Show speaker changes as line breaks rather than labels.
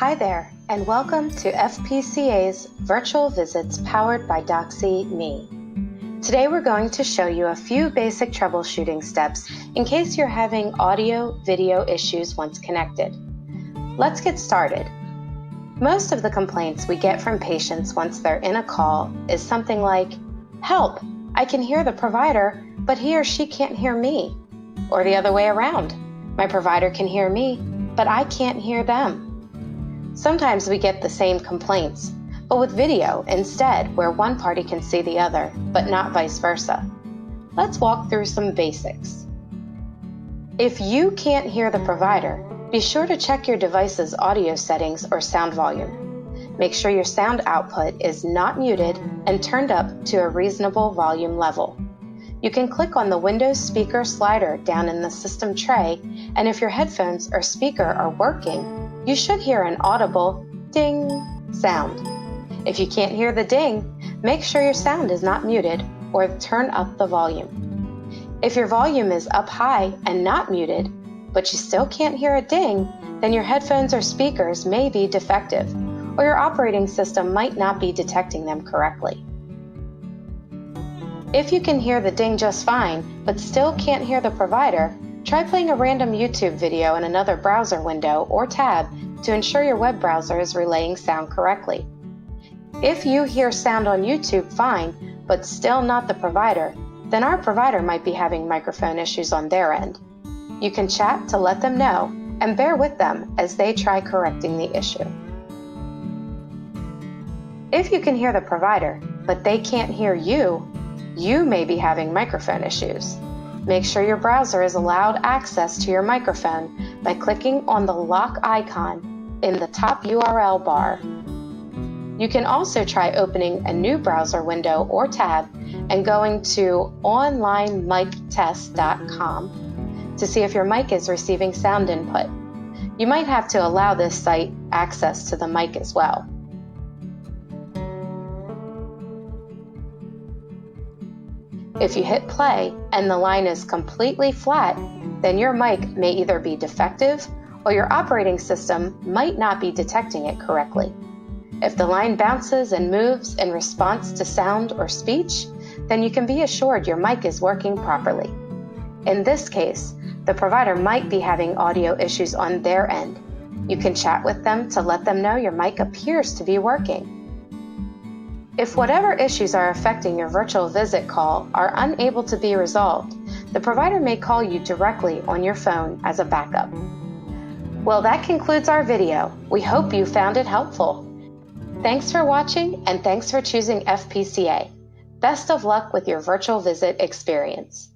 Hi there, and welcome to FPCA's Virtual Visits powered by Doxy.me. Today we're going to show you a few basic troubleshooting steps in case you're having audio-video issues once connected. Let's get started. Most of the complaints we get from patients once they're in a call is something like, "Help, I can hear the provider, but he or she can't hear me." Or the other way around, "My provider can hear me, but I can't hear them." Sometimes we get the same complaints, but with video instead, where one party can see the other, but not vice versa. Let's walk through some basics. If you can't hear the provider, be sure to check your device's audio settings or sound volume. Make sure your sound output is not muted and turned up to a reasonable volume level. You can click on the Windows speaker slider down in the system tray, and if your headphones or speaker are working, you should hear an audible ding sound. If you can't hear the ding, make sure your sound is not muted or turn up the volume. If your volume is up high and not muted, but you still can't hear a ding, then your headphones or speakers may be defective, or your operating system might not be detecting them correctly. If you can hear the ding just fine, but still can't hear the provider, try playing a random YouTube video in another browser window or tab to ensure your web browser is relaying sound correctly. If you hear sound on YouTube fine, but still not the provider, then our provider might be having microphone issues on their end. You can chat to let them know and bear with them as they try correcting the issue. If you can hear the provider, but they can't hear you, you may be having microphone issues. Make sure your browser is allowed access to your microphone by clicking on the lock icon in the top URL bar. You can also try opening a new browser window or tab and going to onlinemictest.com to see if your mic is receiving sound input. You might have to allow this site access to the mic as well. If you hit play and the line is completely flat, then your mic may either be defective or your operating system might not be detecting it correctly. If the line bounces and moves in response to sound or speech, then you can be assured your mic is working properly. In this case, the provider might be having audio issues on their end. You can chat with them to let them know your mic appears to be working. If whatever issues are affecting your virtual visit call are unable to be resolved, the provider may call you directly on your phone as a backup. Well, that concludes our video. We hope you found it helpful. Thanks for watching, and thanks for choosing FPCA. Best of luck with your virtual visit experience.